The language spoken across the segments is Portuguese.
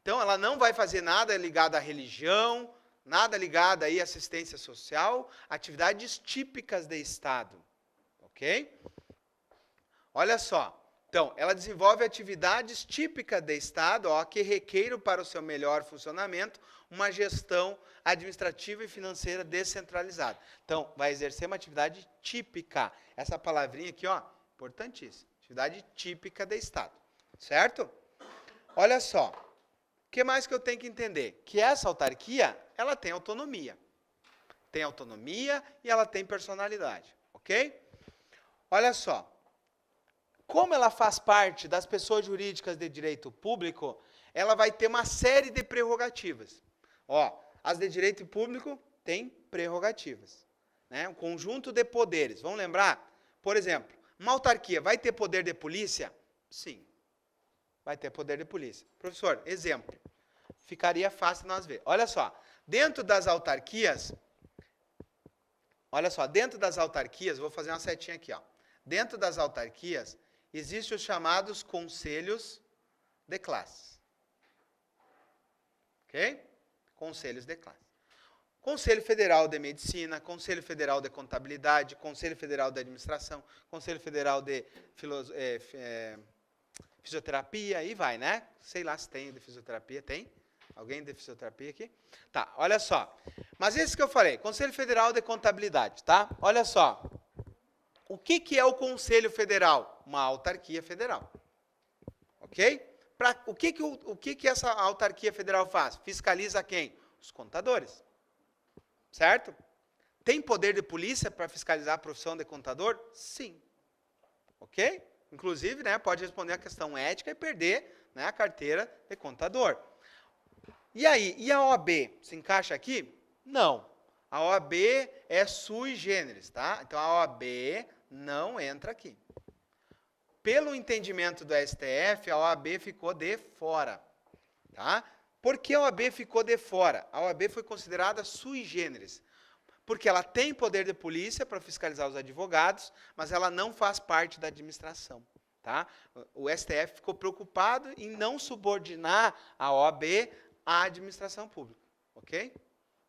Então, ela não vai fazer nada ligado à religião, nada ligado aí à assistência social, atividades típicas de Estado. Ok? Olha só. Então, ela desenvolve atividades típicas de Estado, ó, que requeram para o seu melhor funcionamento uma gestão administrativa e financeira descentralizada. Então, vai exercer uma atividade típica. Essa palavrinha aqui, ó, importantíssima. Atividade típica de Estado. Certo? Olha só. O que mais que eu tenho que entender? Que essa autarquia, ela tem autonomia. Tem autonomia e ela tem personalidade. Ok? Olha só. Como ela faz parte das pessoas jurídicas de direito público, ela vai ter uma série de prerrogativas. Ó, as de direito público têm prerrogativas, né? Um conjunto de poderes. Vamos lembrar? Por exemplo, uma autarquia vai ter poder de polícia? Sim, vai ter poder de polícia. Professor, exemplo. Ficaria fácil nós ver. Olha só, dentro das autarquias, vou fazer uma setinha aqui, ó. Dentro das autarquias, existem os chamados conselhos de classe. Ok? Conselhos de classe. Conselho Federal de Medicina, Conselho Federal de Contabilidade, Conselho Federal de Administração, Conselho Federal de Fisioterapia, aí vai, né? Sei lá se tem de fisioterapia, tem? Alguém de fisioterapia aqui? Tá, olha só. Mas esse que eu falei, Conselho Federal de Contabilidade, tá? Olha só. O que é o Conselho Federal? Uma autarquia federal. Ok? O que essa autarquia federal faz? Fiscaliza quem? Os contadores. Certo? Tem poder de polícia para fiscalizar a profissão de contador? Sim. Ok? Inclusive, né, pode responder a questão ética e perder, né, a carteira de contador. E aí, e a OAB? Se encaixa aqui? Não. A OAB é sui generis, tá? Então, a OAB não entra aqui. Pelo entendimento do STF, a OAB ficou de fora. Tá? Por que a OAB ficou de fora? A OAB foi considerada sui generis. Porque ela tem poder de polícia para fiscalizar os advogados, mas ela não faz parte da administração. Tá? O STF ficou preocupado em não subordinar a OAB à administração pública. Ok?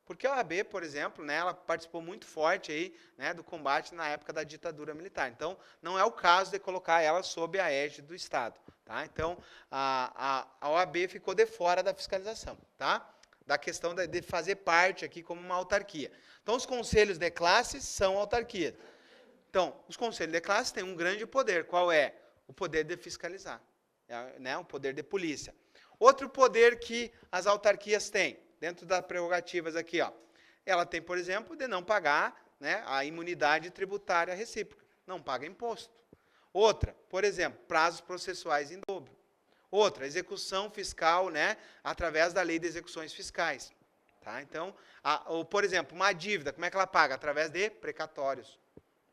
Porque a OAB, por exemplo, né, ela participou muito forte aí, né, do combate na época da ditadura militar. Então, não é o caso de colocar ela sob a égide do Estado. Tá? Então, a OAB ficou de fora da fiscalização, tá? Da questão de fazer parte aqui como uma autarquia. Então, os conselhos de classe são autarquias. Então, os conselhos de classe têm um grande poder. Qual é? O poder de fiscalizar, né, o poder de polícia. Outro poder que as autarquias têm, dentro das prerrogativas aqui, ó, ela tem, por exemplo, de não pagar, né, a imunidade tributária recíproca. Não paga imposto. Outra, por exemplo, prazos processuais em dobro. Outra, execução fiscal, né, através da lei de execuções fiscais. Tá? Então, ou, por exemplo, uma dívida, como é que ela paga? Através de precatórios.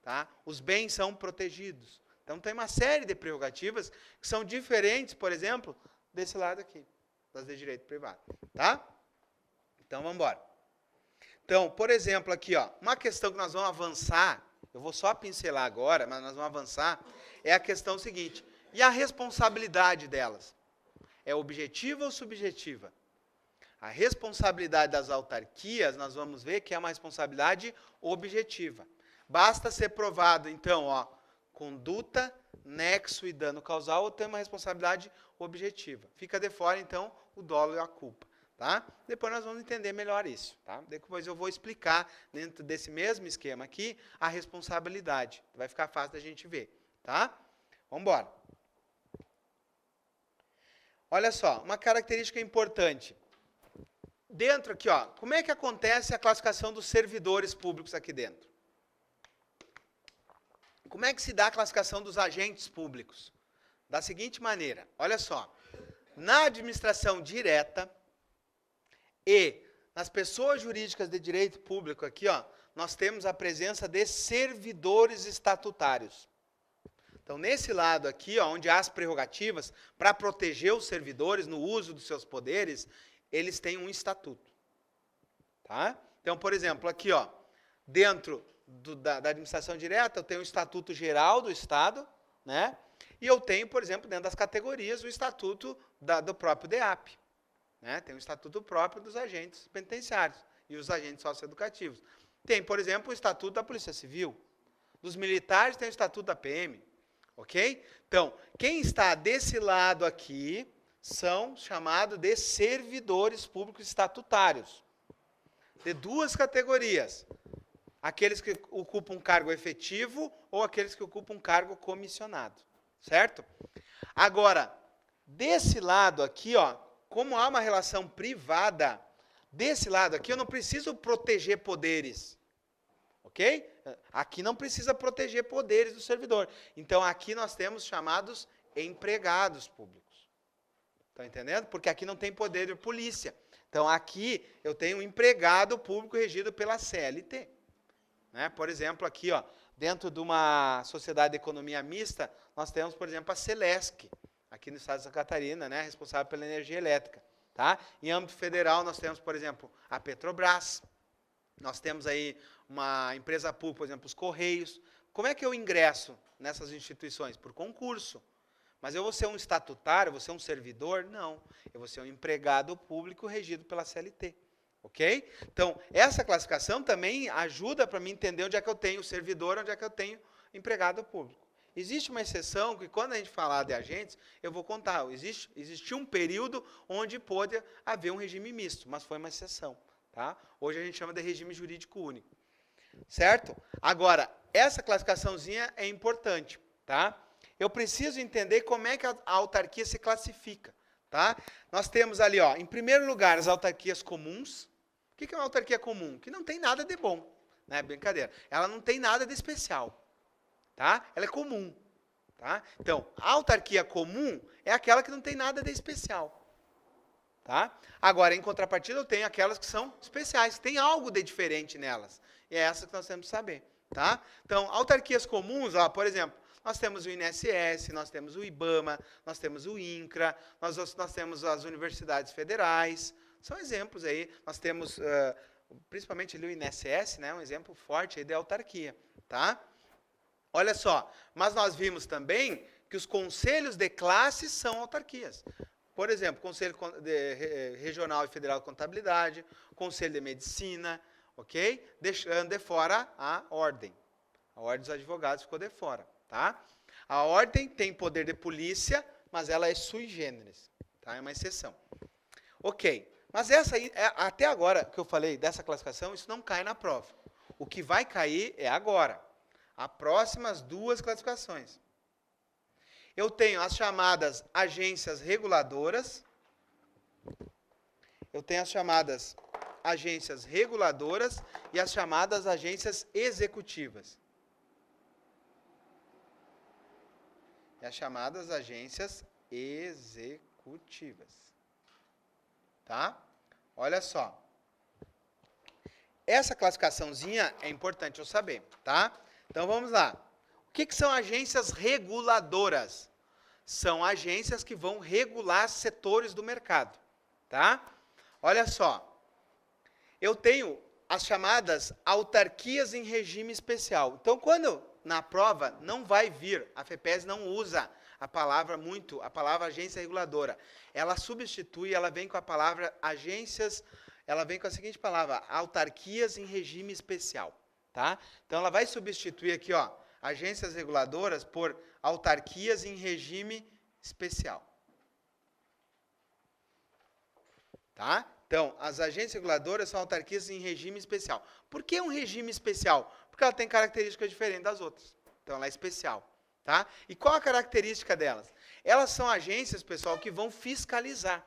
Tá? Os bens são protegidos. Então, tem uma série de prerrogativas que são diferentes, por exemplo, desse lado aqui, das de direito privado. Tá? Então, vamos embora. Então, por exemplo, aqui, ó, uma questão que nós vamos avançar, eu vou só pincelar agora, mas nós vamos avançar, é a questão seguinte, e a responsabilidade delas? É objetiva ou subjetiva? A responsabilidade das autarquias, nós vamos ver que é uma responsabilidade objetiva. Basta ser provado, então, ó, conduta, nexo e dano causal, ou tem uma responsabilidade objetiva. Fica de fora, então, o dolo e a culpa. Tá? Depois nós vamos entender melhor isso. Tá? Depois eu vou explicar, dentro desse mesmo esquema aqui, a responsabilidade. Vai ficar fácil da gente ver. Tá? Vamos embora. Olha só, uma característica importante. Dentro aqui, ó, como é que acontece a classificação dos servidores públicos aqui dentro? Como é que se dá a classificação dos agentes públicos? Da seguinte maneira, olha só, na administração direta e nas pessoas jurídicas de direito público aqui, ó, nós temos a presença de servidores estatutários. Então, nesse lado aqui, ó, onde há as prerrogativas para proteger os servidores no uso dos seus poderes, eles têm um estatuto. Tá? Então, por exemplo, aqui, ó, dentro da administração direta, eu tenho o Estatuto Geral do Estado, né? E eu tenho, por exemplo, dentro das categorias, o Estatuto do próprio DEAP. né? Tem um estatuto próprio dos agentes penitenciários e os agentes socioeducativos. Tem, por exemplo, o estatuto da Polícia Civil. Dos militares tem o estatuto da PM. Ok? Então, quem está desse lado aqui são chamados de servidores públicos estatutários. De duas categorias. Aqueles que ocupam um cargo efetivo ou aqueles que ocupam um cargo comissionado. Certo? Agora, desse lado aqui, ó, como há uma relação privada, desse lado aqui eu não preciso proteger poderes. Ok? Aqui não precisa proteger poderes do servidor. Então, aqui nós temos chamados empregados públicos. Estão entendendo? Porque aqui não tem poder de polícia. Então, aqui eu tenho um empregado público regido pela CLT. Né? Por exemplo, aqui, ó, dentro de uma sociedade de economia mista, nós temos, por exemplo, a Celesc, aqui no estado de Santa Catarina, né, responsável pela energia elétrica. Tá? Em âmbito federal, nós temos, por exemplo, a Petrobras. Nós temos aí uma empresa pública, por exemplo, os Correios. Como é que eu ingresso nessas instituições? Por concurso. Mas eu vou ser um estatutário, vou ser um servidor? Não. Eu vou ser um empregado público regido pela CLT. Ok? Então, essa classificação também ajuda para mim entender onde é que eu tenho servidor, onde é que eu tenho empregado público. Existe uma exceção que, quando a gente falar de agentes, eu vou contar. Existiu um período onde pôde haver um regime misto, mas foi uma exceção. Tá? Hoje a gente chama de regime jurídico único. Certo? Agora, essa classificaçãozinha é importante. Tá? Eu preciso entender como é que a autarquia se classifica. Tá? Nós temos ali, ó, em primeiro lugar, as autarquias comuns. O que é uma autarquia comum? Que não tem nada de bom. Né? Brincadeira. Ela não tem nada de especial. Tá? Ela é comum. Tá? Então, a autarquia comum é aquela que não tem nada de especial. Tá? Agora, em contrapartida, eu tenho aquelas que são especiais, que tem algo de diferente nelas. E é essa que nós temos que saber. Tá? Então, autarquias comuns, ó, por exemplo, nós temos o INSS, nós temos o IBAMA, nós temos o INCRA, nós temos as universidades federais. São exemplos aí. Nós temos, principalmente ali o INSS, né, um exemplo forte aí de autarquia. Tá? Olha só, mas nós vimos também que os conselhos de classe são autarquias. Por exemplo, Conselho Regional e Federal de Contabilidade, Conselho de Medicina, ok? Deixando de fora a Ordem. A Ordem dos Advogados ficou de fora, tá? A Ordem tem poder de polícia, mas ela é sui generis, tá? É uma exceção. Ok, mas essa aí, até agora que eu falei dessa classificação, isso não cai na prova. O que vai cair é agora. As próximas duas classificações. Eu tenho as chamadas agências reguladoras. Eu tenho as chamadas agências reguladoras e as chamadas agências executivas. E as chamadas agências executivas. Tá? Olha só. Essa classificaçãozinha é importante eu saber, tá? Então vamos lá. O que são agências reguladoras? São agências que vão regular setores do mercado. Tá? Olha só. Eu tenho as chamadas autarquias em regime especial. Então, quando na prova não vai vir, a FEPES não usa a palavra agência reguladora. Ela substitui, ela vem com a palavra agências, ela vem com a seguinte palavra, autarquias em regime especial. Tá? Então, ela vai substituir aqui, ó, agências reguladoras por autarquias em regime especial. Tá? Então, as agências reguladoras são autarquias em regime especial. Por que um regime especial? Porque ela tem características diferentes das outras. Então, ela é especial. Tá? E qual a característica delas? Elas são agências, pessoal, que vão fiscalizar.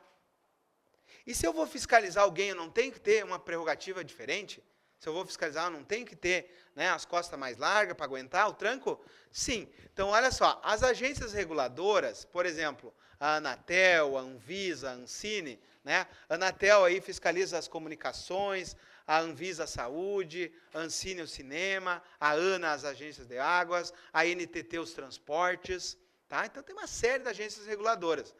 E se eu vou fiscalizar alguém, eu não tenho que ter uma prerrogativa diferente? Se eu vou fiscalizar, eu não tenho que ter, né, as costas mais largas para aguentar o tranco? Sim. Então, olha só, as agências reguladoras, por exemplo, a Anatel, a Anvisa, a Ancine, né? A Anatel aí fiscaliza as comunicações, a Anvisa a saúde, a Ancine o cinema, a ANA as agências de águas, a NTT os transportes. Tá? Então, tem uma série de agências reguladoras.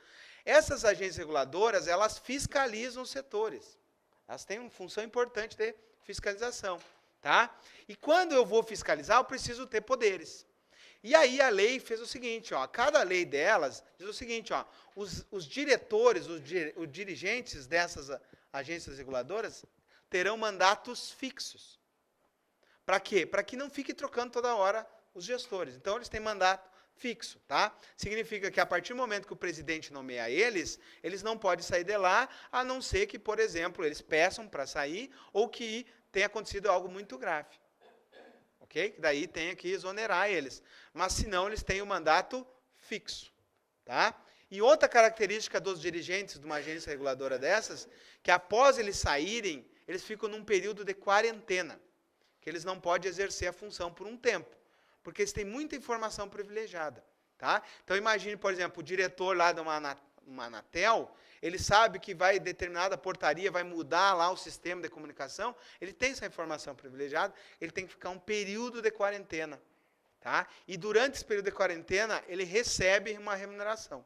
Essas agências reguladoras, elas fiscalizam os setores. Elas têm uma função importante de fiscalização. Tá? E quando eu vou fiscalizar, eu preciso ter poderes. E aí a lei fez o seguinte, ó, cada lei delas diz o seguinte, ó, os diretores, os dirigentes dessas agências reguladoras terão mandatos fixos. Para quê? Para que não fique trocando toda hora os gestores. Então, eles têm mandato fixo, tá? Significa que a partir do momento que o presidente nomeia eles, eles não podem sair de lá, a não ser que, por exemplo, eles peçam para sair ou que tenha acontecido algo muito grave. Ok? Daí tenha que exonerar eles. Mas, se não, eles têm o mandato fixo, tá? E outra característica dos dirigentes de uma agência reguladora dessas, que após eles saírem, eles ficam num período de quarentena, que eles não podem exercer a função por um tempo, porque eles têm muita informação privilegiada, tá? Então, imagine, por exemplo, o diretor lá de uma Anatel, ele sabe que vai determinada portaria, vai mudar lá o sistema de comunicação, ele tem essa informação privilegiada, ele tem que ficar um período de quarentena, tá? E durante esse período de quarentena, ele recebe uma remuneração.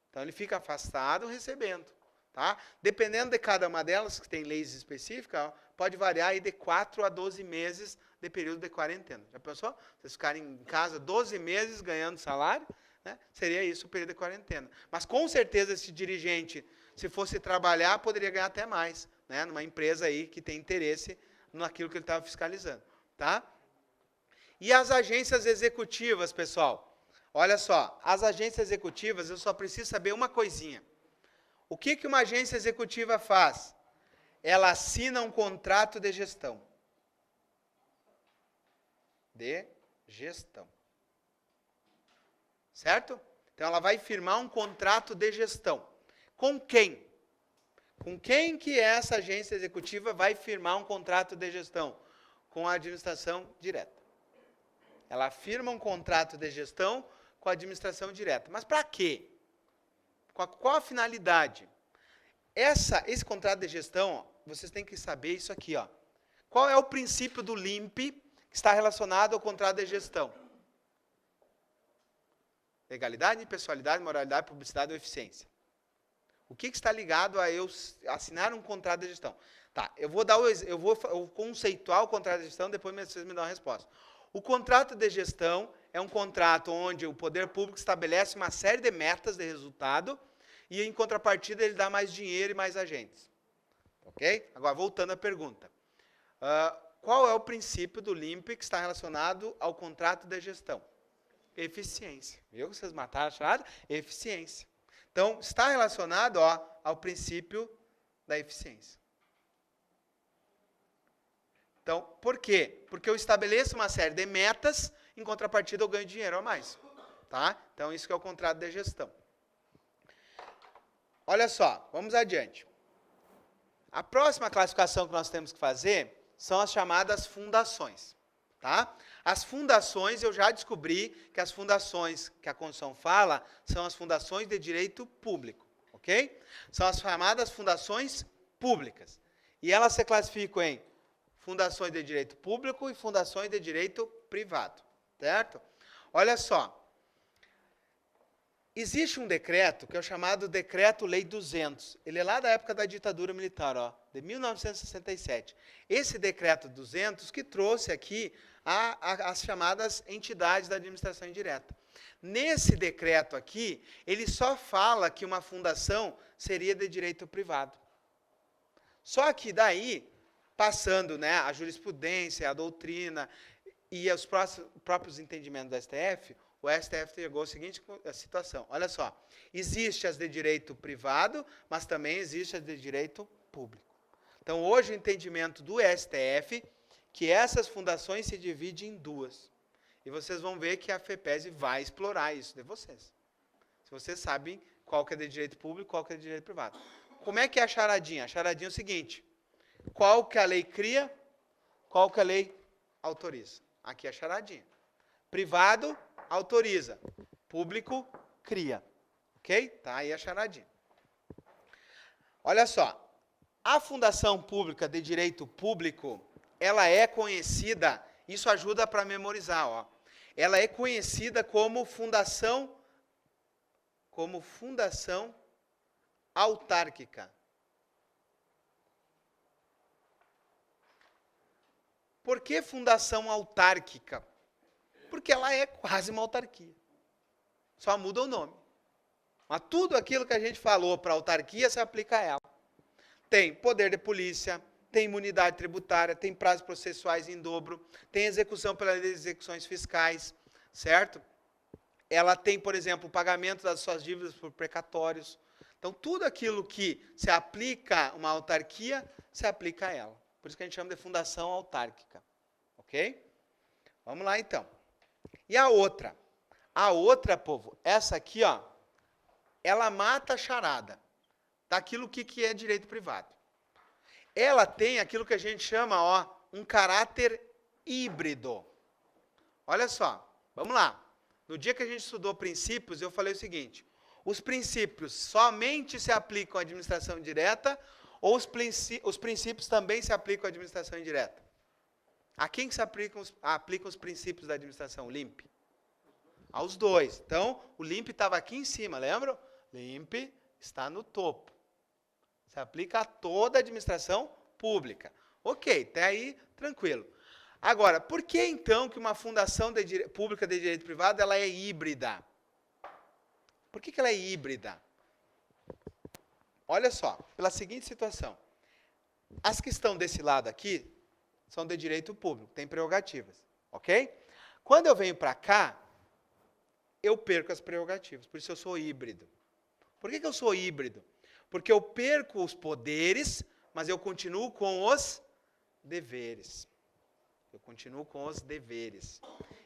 Então, ele fica afastado recebendo, tá? Dependendo de cada uma delas, que tem leis específicas, pode variar aí de 4 a 12 meses de período de quarentena. Já pensou? Vocês ficarem em casa 12 meses ganhando salário, né? Seria isso o período de quarentena. Mas com certeza esse dirigente, se fosse trabalhar, poderia ganhar até mais, né? Numa empresa aí que tem interesse naquilo que ele estava fiscalizando, tá? E as agências executivas, pessoal? Olha só, as agências executivas, eu só preciso saber uma coisinha. O que uma agência executiva faz? Ela assina um contrato de gestão. Certo? Então, ela vai firmar um contrato de gestão. Com quem? Com quem que essa agência executiva vai firmar um contrato de gestão? Com a administração direta. Ela firma um contrato de gestão com a administração direta. Mas para quê? Qual a finalidade? Esse contrato de gestão, ó, vocês têm que saber isso aqui, ó. Qual é o princípio do LIMP que está relacionado ao contrato de gestão? Legalidade, impessoalidade, moralidade, publicidade ou eficiência. O que está ligado a eu assinar um contrato de gestão? Tá, eu vou conceituar o contrato de gestão, depois vocês me dão a resposta. O contrato de gestão é um contrato onde o poder público estabelece uma série de metas de resultado e, em contrapartida, ele dá mais dinheiro e mais agentes. Ok? Agora, voltando à pergunta. Qual é o princípio do LIMP que está relacionado ao contrato de gestão? Eficiência. Viu que vocês mataram a charada? Eficiência. Então, está relacionado, ó, ao princípio da eficiência. Então, por quê? Porque eu estabeleço uma série de metas, em contrapartida eu ganho dinheiro a mais. Tá? Então, isso que é o contrato de gestão. Olha só, vamos adiante. A próxima classificação que nós temos que fazer são as chamadas fundações. Tá? As fundações, eu já descobri que as fundações que a Constituição fala são as fundações de direito público. Ok? São as chamadas fundações públicas. E elas se classificam em fundações de direito público e fundações de direito privado. Certo? Olha só. Existe um decreto que é o chamado Decreto-Lei 200. Ele é lá da época da ditadura militar, ó, de 1967. Esse Decreto 200 que trouxe aqui as chamadas entidades da administração indireta. Nesse decreto aqui, ele só fala que uma fundação seria de direito privado. Só que daí, passando, né, a jurisprudência, a doutrina e os próprios entendimentos do STF, o STF chegou à seguinte situação. Olha só, existe as de direito privado, mas também existe as de direito público. Então, hoje o entendimento do STF que essas fundações se dividem em duas. E vocês vão ver que a FEPESE vai explorar isso de vocês. Se vocês sabem qual que é de direito público, qual que é de direito privado. Como é que é a charadinha? A charadinha é o seguinte. Qual que a lei cria, qual que a lei autoriza. Aqui é a charadinha. Privado autoriza, público cria. Ok? Tá aí a charadinha. Olha só. A fundação pública de direito público, ela é conhecida, isso ajuda para memorizar, ó. Ela é conhecida como fundação autárquica. Por que fundação autárquica? porque ela é quase uma autarquia. Só muda o nome. Mas tudo aquilo que a gente falou para autarquia se aplica a ela. Tem poder de polícia, tem imunidade tributária, tem prazos processuais em dobro, tem execução pela lei de execuções fiscais, certo? Ela tem, por exemplo, o pagamento das suas dívidas por precatórios. Então, tudo aquilo que se aplica a uma autarquia, se aplica a ela. Por isso que a gente chama de fundação autárquica. Ok? Vamos lá, então. E a outra? A outra, povo, essa aqui, ó, ela mata a charada daquilo que é direito privado. Ela tem aquilo que a gente chama, ó, um caráter híbrido. Olha só, vamos lá. No dia que a gente estudou princípios, eu falei o seguinte: os princípios somente se aplicam à administração direta ou os princípios também se aplicam à administração indireta? A quem que se aplicam os princípios da administração? LIMP. Aos dois. Então, o LIMP estava aqui em cima, lembram? LIMP está no topo. Se aplica a toda a administração pública. Ok, até aí, tranquilo. Agora, por que então que uma fundação pública de direito privado ela é híbrida? Por que ela é híbrida? Olha só, pela seguinte situação. As que estão desse lado aqui são de direito público, têm prerrogativas, ok? Quando eu venho para cá, eu perco as prerrogativas, por isso eu sou híbrido. Por que eu sou híbrido? Porque eu perco os poderes, mas eu continuo com os deveres. Eu continuo com os deveres.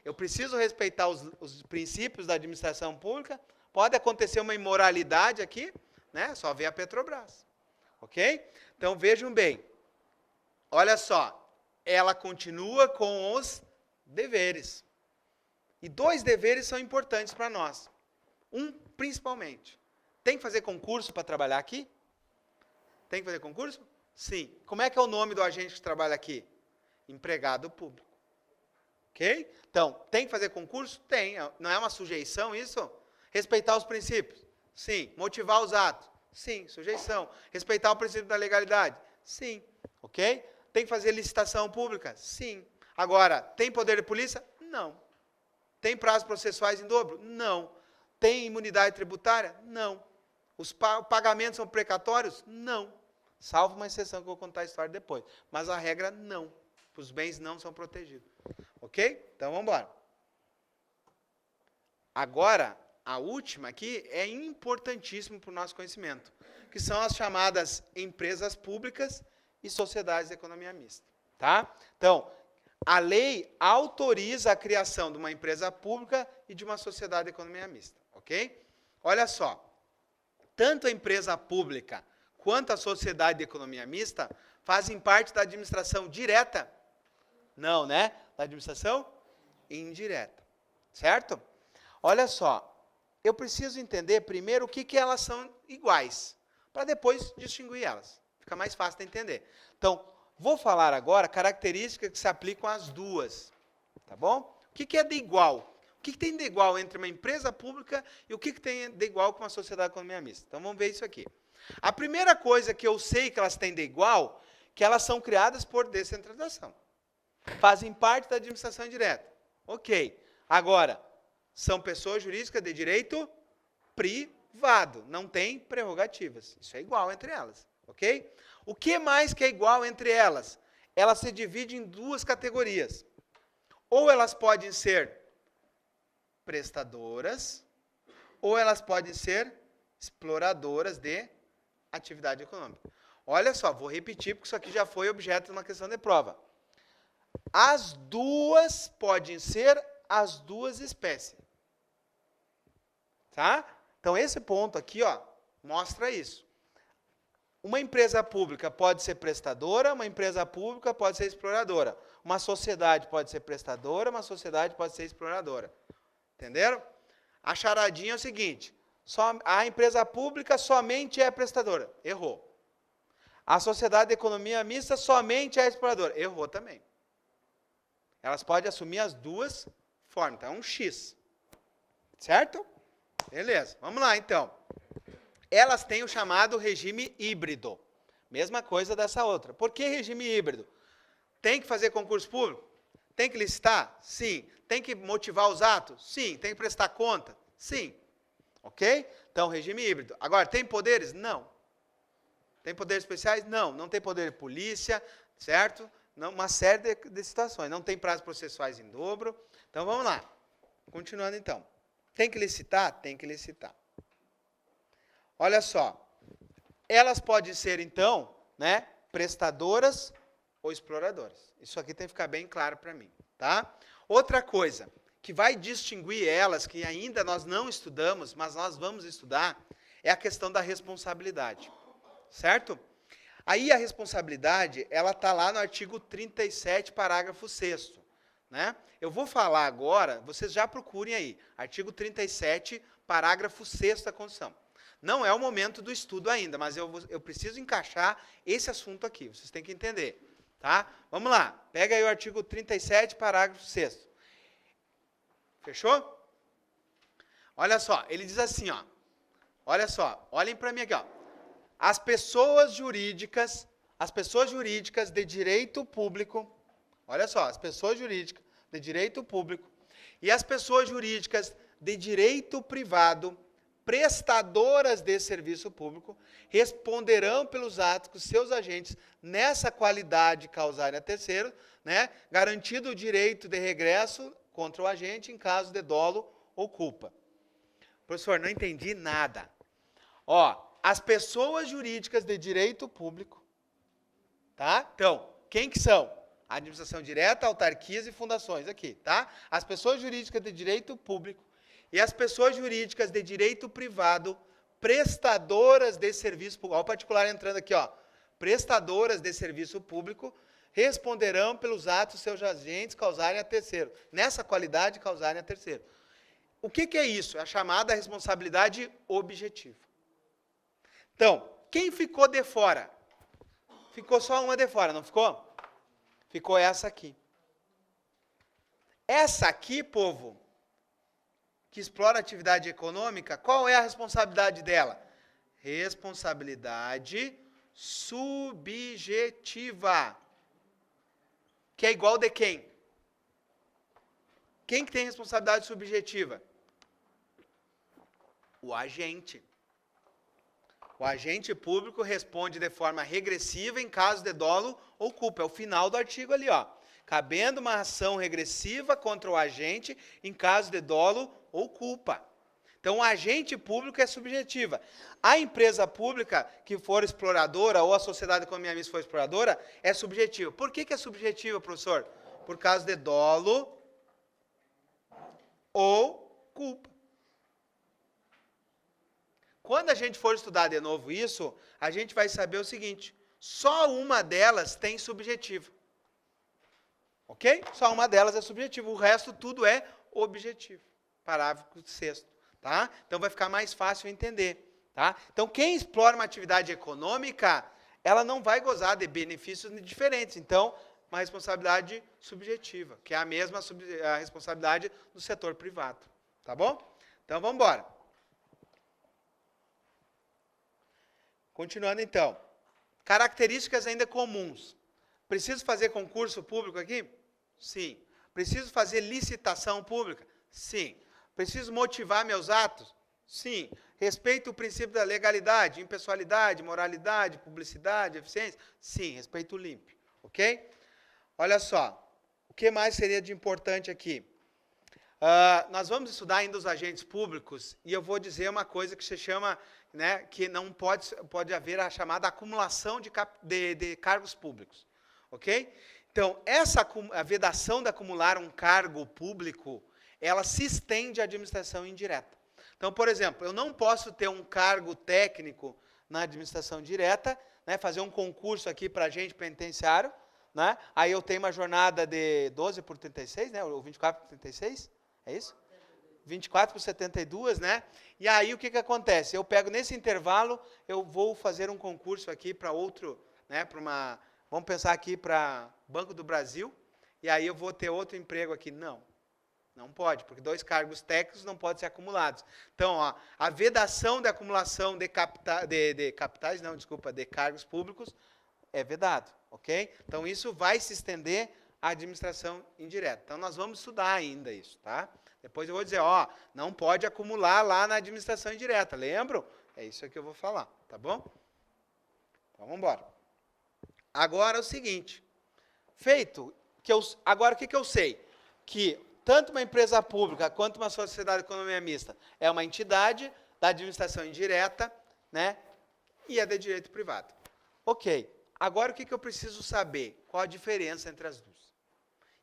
Eu preciso respeitar os princípios da administração pública. Pode acontecer uma imoralidade aqui, né? Só ver a Petrobras. Ok? Então, vejam bem. Olha só. Ela continua com os deveres. E dois deveres são importantes para nós. Um, principalmente. Tem que fazer concurso para trabalhar aqui? Tem que fazer concurso? Sim. Como é que é o nome do agente que trabalha aqui? Empregado público. Ok? Então, tem que fazer concurso? Tem. Não é uma sujeição isso? Respeitar os princípios? Sim. Motivar os atos? Sim. Sujeição. Respeitar o princípio da legalidade? Sim. Ok? Tem que fazer licitação pública? Sim. Agora, tem poder de polícia? Não. Tem prazos processuais em dobro? Não. Tem imunidade tributária? Não. Os pagamentos são precatórios? Não. Salvo uma exceção que eu vou contar a história depois. Mas a regra, não. Os bens não são protegidos. Ok? Então, vamos embora. Agora, a última aqui é importantíssima para o nosso conhecimento, que são as chamadas empresas públicas e sociedades de economia mista. Tá? Então, a lei autoriza a criação de uma empresa pública e de uma sociedade de economia mista. Ok? Olha só. Tanto a empresa pública quanto a sociedade de economia mista fazem parte da administração direta? Não, né? Da administração indireta. Certo? Olha só. Eu preciso entender primeiro o que elas são iguais, para depois distinguir elas. Fica mais fácil de entender. Então, vou falar agora características que se aplicam às duas. Tá bom? O que é de igual? O que tem de igual entre uma empresa pública e o que tem de igual com uma sociedade de economia mista? Então, vamos ver isso aqui. A primeira coisa que eu sei que elas têm de igual, que elas são criadas por descentralização. Fazem parte da administração indireta. Ok. Agora, são pessoas jurídicas de direito privado. Não tem prerrogativas. Isso é igual entre elas. Ok? O que mais que é igual entre elas? Elas se dividem em duas categorias. Ou elas podem ser prestadoras, ou elas podem ser exploradoras de atividade econômica. Olha só, vou repetir, porque isso aqui já foi objeto de uma questão de prova. As duas podem ser as duas espécies. Tá? Então, esse ponto aqui, ó, mostra isso. Uma empresa pública pode ser prestadora, uma empresa pública pode ser exploradora. Uma sociedade pode ser prestadora, uma sociedade pode ser exploradora. Entenderam? A charadinha é o seguinte, a empresa pública somente é prestadora. Errou. A sociedade de economia mista somente é exploradora. Errou também. Elas podem assumir as duas formas. Então, é um X. Certo? Beleza. Vamos lá, então. Elas têm o chamado regime híbrido. Mesma coisa dessa outra. Por que regime híbrido? Tem que fazer concurso público? Tem que licitar? Sim. Tem que motivar os atos? Sim. Tem que prestar conta? Sim. Ok? Então, regime híbrido. Agora, tem poderes? Não. Tem poderes especiais? Não. Não tem poder de polícia, certo? Não, uma série de situações. Não tem prazos processuais em dobro. Então, vamos lá. Continuando, então. Tem que licitar? Tem que licitar. Olha só. Elas podem ser, então, né, prestadoras ou exploradoras. Isso aqui tem que ficar bem claro para mim, tá? Outra coisa que vai distinguir elas, que ainda nós não estudamos, mas nós vamos estudar, é a questão da responsabilidade, certo? Aí a responsabilidade, ela está lá no artigo 37, parágrafo 6º, né? Eu vou falar agora, vocês já procurem aí, artigo 37, parágrafo 6º da Constituição. Não é o momento do estudo ainda, mas eu preciso encaixar esse assunto aqui, vocês têm que entender, tá? Vamos lá, pega aí o artigo 37, parágrafo 6º. Fechou? Olha só, ele diz assim, ó. Olha só, olhem para mim aqui, ó. As pessoas jurídicas de direito público, olha só, as pessoas jurídicas de direito público e as pessoas jurídicas de direito privado, prestadoras de serviço público, responderão pelos atos que os seus agentes, nessa qualidade, causarem a terceiro, né, garantido o direito de regresso contra o agente em caso de dolo ou culpa. Professor, não entendi nada. Ó, as pessoas jurídicas de direito público, tá? Então, quem que são? Administração direta, autarquias e fundações, aqui, tá? As pessoas jurídicas de direito público e as pessoas jurídicas de direito privado, prestadoras de serviço público, olha o particular entrando aqui, ó, prestadoras de serviço público, responderão pelos atos seus agentes causarem a terceiro. Nessa qualidade, causarem a terceiro. O que é isso? É a chamada responsabilidade objetiva. Então, quem ficou de fora? Ficou só uma de fora, não ficou? Ficou essa aqui. Essa aqui, povo, que explora atividade econômica, qual é a responsabilidade dela? Responsabilidade subjetiva. Que é igual de quem? Quem que tem responsabilidade subjetiva? O agente. O agente público responde de forma regressiva em caso de dolo ou culpa. É o final do artigo ali, ó. Cabendo uma ação regressiva contra o agente em caso de dolo ou culpa. Então, o agente público é subjetiva. A empresa pública que for exploradora ou a sociedade de economia mista for exploradora é subjetiva. Por que é subjetiva, professor? Por causa de dolo ou culpa. Quando a gente for estudar de novo isso, a gente vai saber o seguinte, só uma delas tem subjetivo. Ok? Só uma delas é subjetiva, o resto tudo é objetivo. Parágrafo 6º. Tá? Então vai ficar mais fácil entender. Tá? Então quem explora uma atividade econômica, ela não vai gozar de benefícios diferentes. Então, uma responsabilidade subjetiva, que é a mesma a responsabilidade do setor privado. Tá bom? Então vamos embora. Continuando então. Características ainda comuns. Preciso fazer concurso público aqui? Sim. Preciso fazer licitação pública? Sim. Preciso motivar meus atos? Sim. Respeito o princípio da legalidade, impessoalidade, moralidade, publicidade, eficiência? Sim. Respeito limpo. Ok? Olha só. O que mais seria de importante aqui? Nós vamos estudar ainda os agentes públicos e eu vou dizer uma coisa que se chama, né, que não pode haver a chamada acumulação de cargos públicos. Ok? Então, a vedação de acumular um cargo público, ela se estende à administração indireta. Então, por exemplo, eu não posso ter um cargo técnico na administração direta, né, fazer um concurso aqui para agente penitenciário, né, aí eu tenho uma jornada de 12 por 36, né, ou 24 por 36, é isso? 24 por 72, né? E aí o que acontece? Eu pego nesse intervalo, eu vou fazer um concurso aqui para outro, né, vamos pensar aqui para Banco do Brasil, e aí eu vou ter outro emprego aqui. Não, não pode, porque 2 cargos técnicos não podem ser acumulados. Então, ó, a vedação de acumulação de cargos públicos é vedado, ok? Então, isso vai se estender a administração indireta. Então, nós vamos estudar ainda isso, tá? Depois eu vou dizer, ó, não pode acumular lá na administração indireta, lembram? É isso que eu vou falar, tá bom? Então, vamos embora. Agora é o seguinte, agora o que eu sei? Que tanto uma empresa pública quanto uma sociedade de economia mista é uma entidade da administração indireta, né? E é de direito privado. Ok, agora o que eu preciso saber? Qual a diferença entre as duas?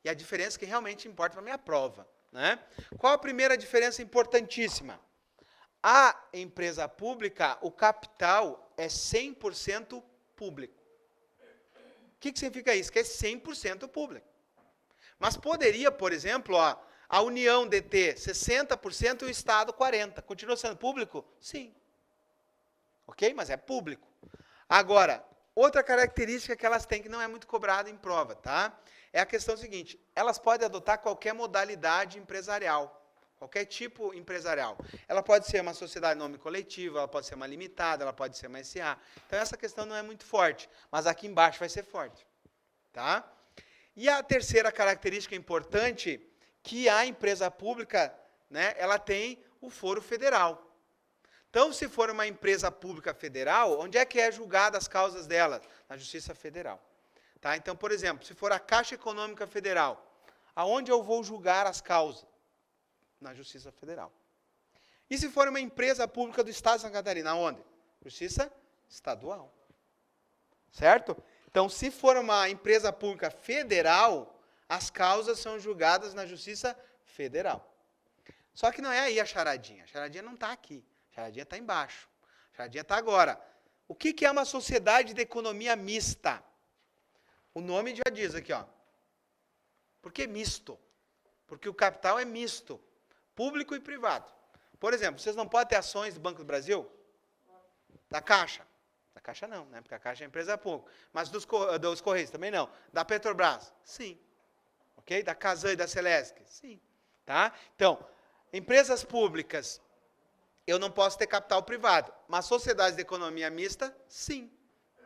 E a diferença que realmente importa para a minha prova, né? Qual a primeira diferença importantíssima? A empresa pública, o capital é 100% público. O que significa isso? Que é 100% público. Mas poderia, por exemplo, a União deter 60% e o Estado 40%. Continua sendo público? Sim. Ok? Mas é público. Agora, outra característica que elas têm que não é muito cobrada em prova, tá? É a questão seguinte, elas podem adotar qualquer modalidade empresarial, qualquer tipo empresarial. Ela pode ser uma sociedade em nome coletivo, ela pode ser uma limitada, ela pode ser uma SA. Então, essa questão não é muito forte, mas aqui embaixo vai ser forte, tá? E a terceira característica importante, que a empresa pública, né, ela tem o foro federal. Então, se for uma empresa pública federal, onde é que é julgada as causas dela? Na Justiça Federal. Tá? Então, por exemplo, se for a Caixa Econômica Federal, aonde eu vou julgar as causas? Na Justiça Federal. E se for uma empresa pública do Estado de Santa Catarina, aonde? Justiça Estadual. Certo? Então, se for uma empresa pública federal, as causas são julgadas na Justiça Federal. Só que não é aí a charadinha. A charadinha não está aqui. A charadinha está embaixo. A charadinha está agora. O que é uma sociedade de economia mista? O nome já diz aqui, ó. Por que misto? Porque o capital é misto. Público e privado. Por exemplo, vocês não podem ter ações do Banco do Brasil? Da Caixa? Da Caixa não, né? Porque a Caixa é empresa pública. Mas dos Correios também não. Da Petrobras? Sim. Ok? Da Casan e da Celesc? Sim. Tá? Então, empresas públicas, eu não posso ter capital privado. Mas sociedades de economia mista, sim.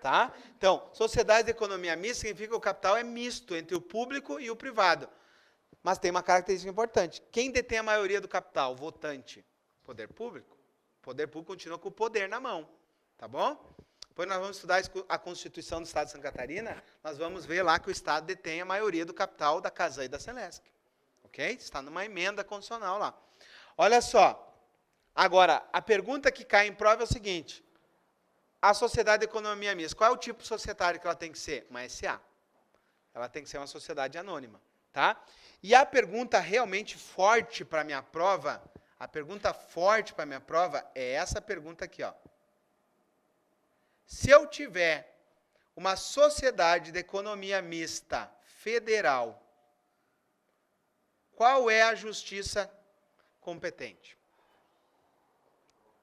Tá? Então, sociedade de economia mista significa que o capital é misto entre o público e o privado. Mas tem uma característica importante. Quem detém a maioria do capital? Votante. Poder público. O poder público continua com o poder na mão. Tá bom? Depois nós vamos estudar a Constituição do Estado de Santa Catarina. Nós vamos ver lá que o Estado detém a maioria do capital da Casan e da Celesc. Ok? Está numa emenda constitucional lá. Olha só. Agora, a pergunta que cai em prova é o seguinte. A sociedade de economia mista, qual é o tipo societário que ela tem que ser? Uma SA. Ela tem que ser uma sociedade anônima. Tá? E a pergunta realmente forte para a minha prova, é essa pergunta aqui, ó. Se eu tiver uma sociedade de economia mista federal, qual é a justiça competente?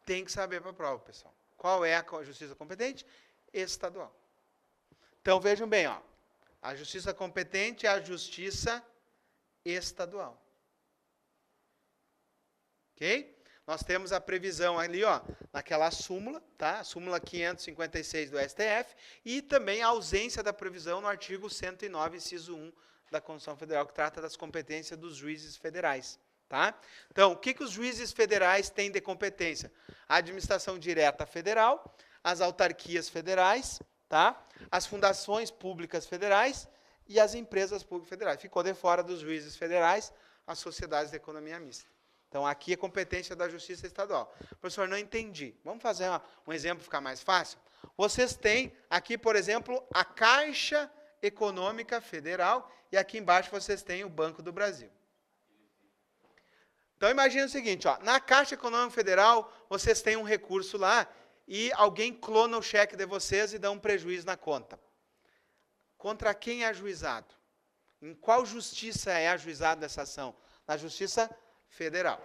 Tem que saber para a prova, pessoal. Qual é a justiça competente? Estadual. Então, vejam bem, ó. A justiça competente é a justiça estadual. Ok? Nós temos a previsão ali, ó, naquela súmula, tá? A súmula 556 do STF, e também a ausência da previsão no artigo 109, inciso 1 da Constituição Federal, que trata das competências dos juízes federais. Tá? Então, o que os juízes federais têm de competência? A administração direta federal, as autarquias federais, tá? As fundações públicas federais e as empresas públicas federais. Ficou de fora dos juízes federais as sociedades de economia mista. Então, aqui é competência da Justiça Estadual. Professor, não entendi. Vamos fazer um exemplo ficar mais fácil? Vocês têm aqui, por exemplo, a Caixa Econômica Federal e aqui embaixo vocês têm o Banco do Brasil. Então, imagine o seguinte, ó, na Caixa Econômica Federal, vocês têm um recurso lá e alguém clona o cheque de vocês e dá um prejuízo na conta. Contra quem é ajuizado? Em qual justiça é ajuizado essa ação? Na Justiça Federal.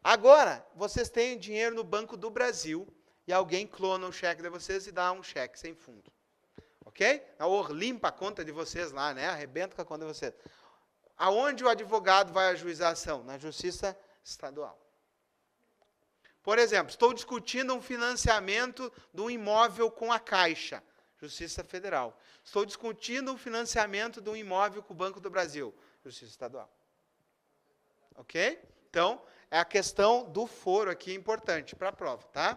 Agora, vocês têm dinheiro no Banco do Brasil e alguém clona o cheque de vocês e dá um cheque sem fundo. Ok? Ou limpa a conta de vocês lá, né? Arrebenta com a conta de vocês. Aonde o advogado vai ajuizar a ação? Na Justiça Estadual. Por exemplo, estou discutindo um financiamento de um imóvel com a Caixa. Justiça Federal. Estou discutindo o financiamento de um imóvel com o Banco do Brasil. Justiça Estadual. Ok? Então, é a questão do foro aqui importante para a prova, tá?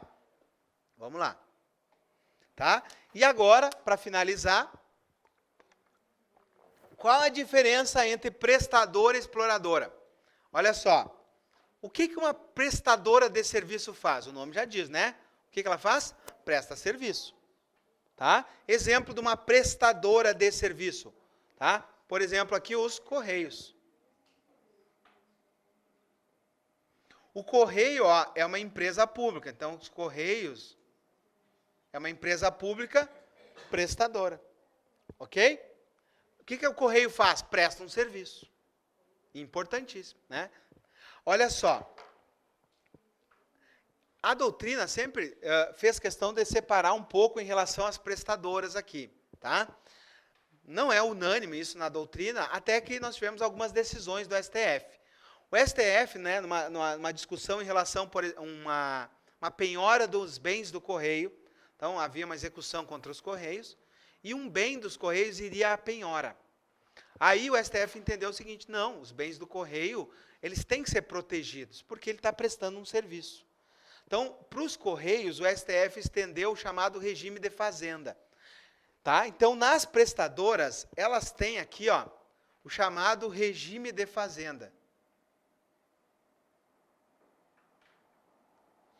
Vamos lá. Tá? E agora, para finalizar, qual a diferença entre prestadora e exploradora? Olha só. O que uma prestadora de serviço faz? O nome já diz, né? O que ela faz? Presta serviço. Tá? Exemplo de uma prestadora de serviço. Tá? Por exemplo, aqui os Correios. O Correio, ó, é uma empresa pública. Então, os Correios é uma empresa pública prestadora. Ok? O que o Correio faz? Presta um serviço. Importantíssimo, né? Olha só. A doutrina sempre fez questão de separar um pouco em relação às prestadoras aqui, tá? Não é unânime isso na doutrina, até que nós tivemos algumas decisões do STF. O STF, né, numa discussão em relação a uma penhora dos bens do Correio, então havia uma execução contra os Correios, e um bem dos Correios iria à penhora. Aí o STF entendeu o seguinte, não, os bens do Correio, eles têm que ser protegidos, porque ele está prestando um serviço. Então, para os Correios, o STF estendeu o chamado regime de fazenda. Tá? Então, nas prestadoras, elas têm aqui ó, o chamado regime de fazenda.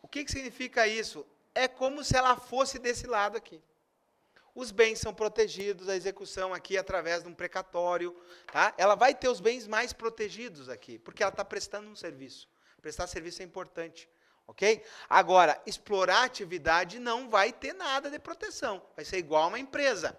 O que significa isso? É como se ela fosse desse lado aqui. Os bens são protegidos, a execução aqui através de um precatório. Tá? Ela vai ter os bens mais protegidos aqui, porque ela está prestando um serviço. Prestar serviço é importante. Ok? Agora, explorar a atividade não vai ter nada de proteção. Vai ser igual a uma empresa.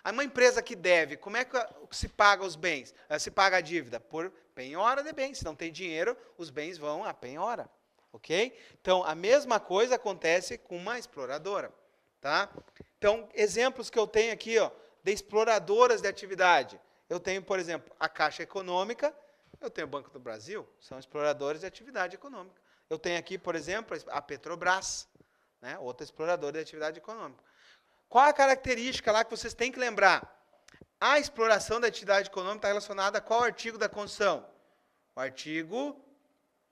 Uma empresa que deve, como é que se paga os bens? Se paga a dívida? Por penhora de bens. Se não tem dinheiro, os bens vão à penhora. Ok? Então, a mesma coisa acontece com uma exploradora. Tá? Então, exemplos que eu tenho aqui, ó, de exploradoras de atividade. Eu tenho, por exemplo, a Caixa Econômica, eu tenho o Banco do Brasil, são exploradores de atividade econômica. Eu tenho aqui, por exemplo, a Petrobras, né, outra exploradora de atividade econômica. Qual a característica lá que vocês têm que lembrar? A exploração da atividade econômica está relacionada a qual artigo da Constituição? O artigo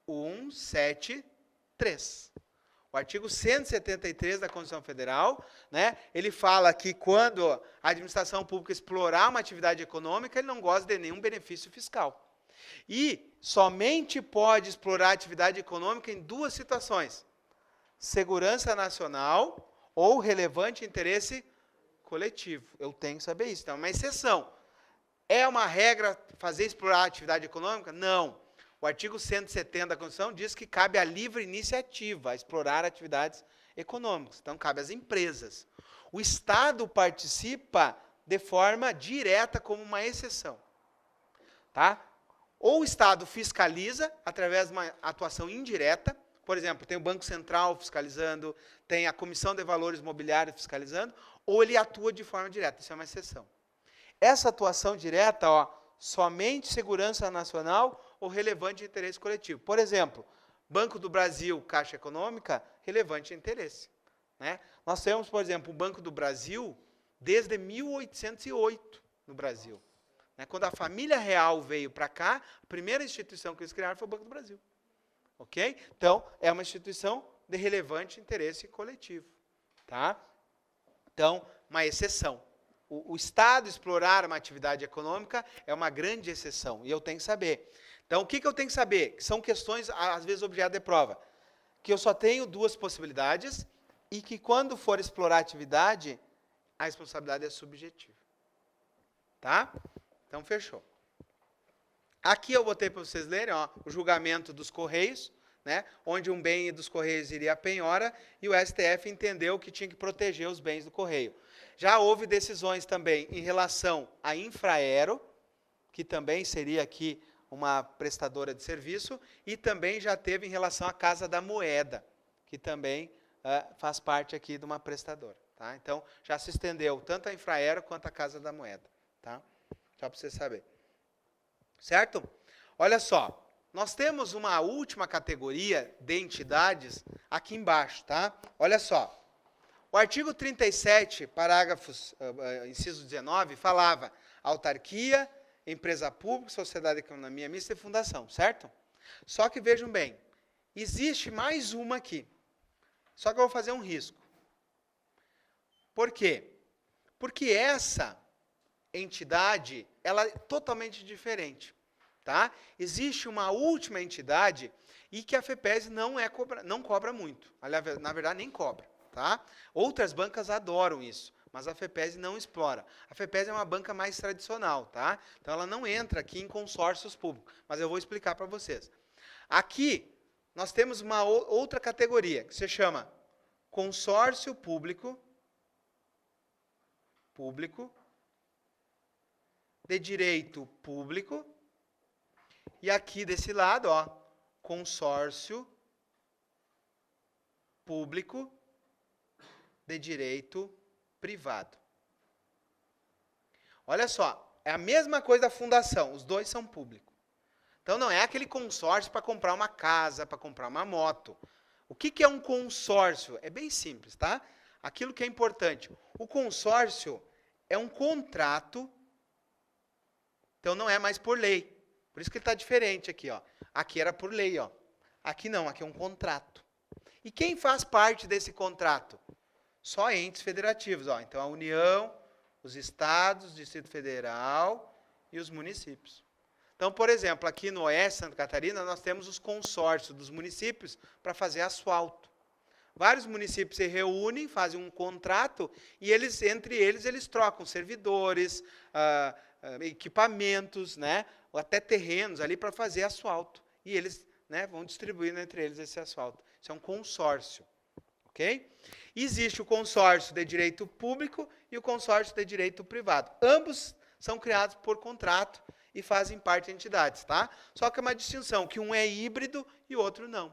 173. O artigo 173 da Constituição Federal, né, ele fala que quando a administração pública explorar uma atividade econômica, ele não goza de nenhum benefício fiscal. E somente pode explorar a atividade econômica em duas situações: segurança nacional ou relevante interesse coletivo. Eu tenho que saber isso. Então, é uma exceção. É uma regra fazer explorar a atividade econômica? Não. O artigo 170 da Constituição diz que cabe à livre iniciativa a explorar atividades econômicas. Então, cabe às empresas. O Estado participa de forma direta como uma exceção. Tá? Ou o Estado fiscaliza através de uma atuação indireta, por exemplo, tem o Banco Central fiscalizando, tem a Comissão de Valores Mobiliários fiscalizando, ou ele atua de forma direta, isso é uma exceção. Essa atuação direta, ó, somente segurança nacional ou relevante interesse coletivo. Por exemplo, Banco do Brasil, Caixa Econômica, relevante interesse. Né? Nós temos, por exemplo, o Banco do Brasil desde 1808 no Brasil. Quando a família real veio para cá, a primeira instituição que eles criaram foi o Banco do Brasil. Ok? Então, é uma instituição de relevante interesse coletivo. Tá? Então, uma exceção. O Estado explorar uma atividade econômica é uma grande exceção, e eu tenho que saber. Então, o que eu tenho que saber? Que são questões, às vezes, objeto de prova. Que eu só tenho duas possibilidades, e que quando for explorar a atividade, a responsabilidade é subjetiva. Tá? Então, fechou. Aqui eu botei para vocês lerem, ó, o julgamento dos Correios, né, onde um bem dos Correios iria à penhora, e o STF entendeu que tinha que proteger os bens do Correio. Já houve decisões também em relação à Infraero, que também seria aqui uma prestadora de serviço, e também já teve em relação à Casa da Moeda, que também faz parte aqui de uma prestadora. Tá? Então, já se estendeu tanto a Infraero quanto a Casa da Moeda. Tá? Só para você saber. Certo? Olha só, nós temos uma última categoria de entidades aqui embaixo, tá? Olha só. O artigo 37, parágrafos, inciso 19, falava autarquia, empresa pública, sociedade de economia mista e fundação, certo? Só que vejam bem, existe mais uma aqui. Só que eu vou fazer um risco. Por quê? Porque essa entidade, ela é totalmente diferente, tá? Existe uma última entidade e que a FEPES não cobra muito. Aliás, na verdade, nem cobra, tá? Outras bancas adoram isso, mas a FEPES não explora. A FEPES é uma banca mais tradicional, tá? Então, ela não entra aqui em consórcios públicos, mas eu vou explicar para vocês. Aqui, nós temos uma outra categoria, que se chama consórcio público de direito público, e aqui desse lado, ó, consórcio público de direito privado. Olha só, é a mesma coisa da fundação, os dois são públicos. Então não é aquele consórcio para comprar uma casa, para comprar uma moto. O que é um consórcio? É bem simples, tá? Aquilo que é importante. O consórcio é um contrato, então não é mais por lei. Por isso que ele está diferente aqui, ó. Aqui era por lei, ó. Aqui não, aqui é um contrato. E quem faz parte desse contrato? Só entes federativos, ó. Então a União, os estados, o Distrito Federal e os municípios. Então, por exemplo, aqui no Oeste, Santa Catarina, nós temos os consórcios dos municípios para fazer asfalto. Vários municípios se reúnem, fazem um contrato e entre eles trocam servidores, equipamentos, né, ou até terrenos ali para fazer asfalto. E eles, né, vão distribuindo entre eles esse asfalto. Isso é um consórcio. Ok? Existe o consórcio de direito público e o consórcio de direito privado. Ambos são criados por contrato e fazem parte de entidades, tá? Só que é uma distinção, que um é híbrido e o outro não,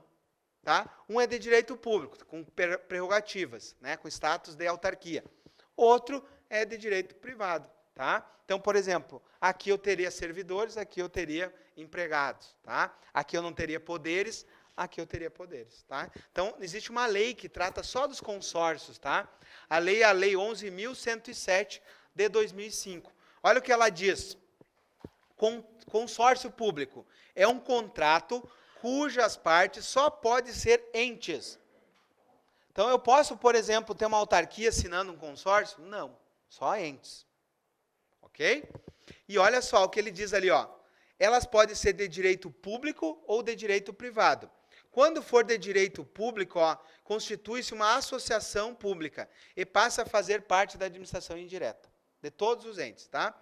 tá? Um é de direito público, com prerrogativas, né, com status de autarquia. Outro é de direito privado, tá? Então, por exemplo, aqui eu teria servidores, aqui eu teria empregados, tá? Aqui eu não teria poderes, aqui eu teria poderes, tá? Então, existe uma lei que trata só dos consórcios, tá? A lei é a Lei 11.107 de 2005. Olha o que ela diz. Consórcio público é um contrato cujas partes só podem ser entes. Então, eu posso, por exemplo, ter uma autarquia assinando um consórcio? Não, só entes. Ok? E olha só o que ele diz ali, ó. Elas podem ser de direito público ou de direito privado. Quando for de direito público, ó, constitui-se uma associação pública e passa a fazer parte da administração indireta, de todos os entes, tá?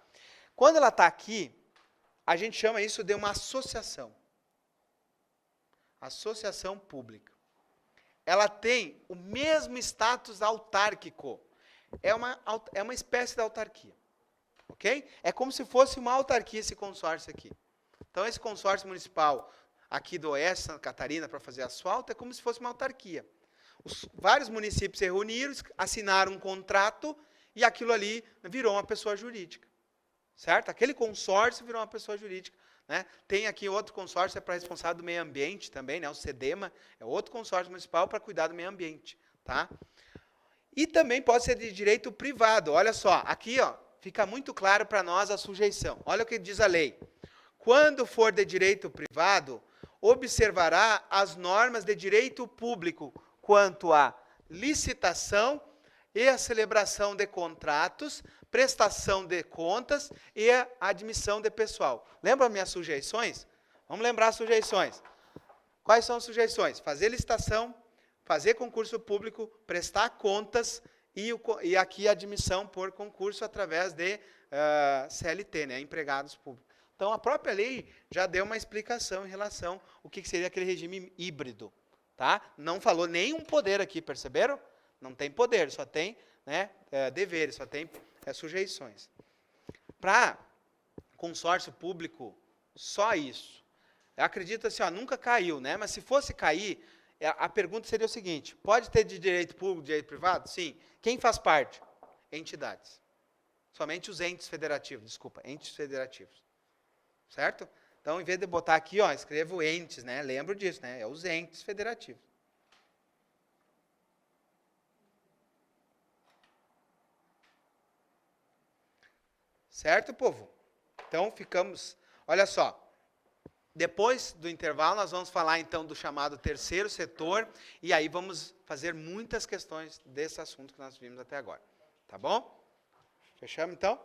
Quando ela está aqui, a gente chama isso de uma associação. Associação pública. Ela tem o mesmo status autárquico. É uma espécie de autarquia. Ok? É como se fosse uma autarquia esse consórcio aqui. Então, esse consórcio municipal aqui do Oeste, Santa Catarina, para fazer asfalto, é como se fosse uma autarquia. Vários municípios se reuniram, assinaram um contrato e aquilo ali virou uma pessoa jurídica. Certo? Aquele consórcio virou uma pessoa jurídica. Né? Tem aqui outro consórcio para responsável do meio ambiente também, né? O SEDEMA, é outro consórcio municipal para cuidar do meio ambiente. Tá? E também pode ser de direito privado. Olha só, aqui ó, fica muito claro para nós a sujeição. Olha o que diz a lei. Quando for de direito privado, observará as normas de direito público quanto à licitação e a celebração de contratos, prestação de contas e a admissão de pessoal. Lembra minhas sujeições? Vamos lembrar as sujeições. Quais são as sujeições? Fazer licitação, fazer concurso público, prestar contas e aqui a admissão por concurso através de CLT, né, empregados públicos. Então, a própria lei já deu uma explicação em relação ao que seria aquele regime híbrido. Tá? Não falou nenhum poder aqui, perceberam? Não tem poder, só tem, né, deveres, só tem sujeições. Para consórcio público, só isso. Eu acredito assim, ó, nunca caiu, né? Mas se fosse cair, a pergunta seria o seguinte: pode ter de direito público, direito privado? Sim. Quem faz parte? Entidades. Somente os entes federativos, desculpa, entes federativos. Certo? Então, em vez de botar aqui, ó, escrevo entes, né? Lembro disso, né? É os entes federativos. Certo, povo? Então, ficamos... Olha só. Depois do intervalo, nós vamos falar, então, do chamado terceiro setor. E aí vamos fazer muitas questões desse assunto que nós vimos até agora. Tá bom? Fechamos, então?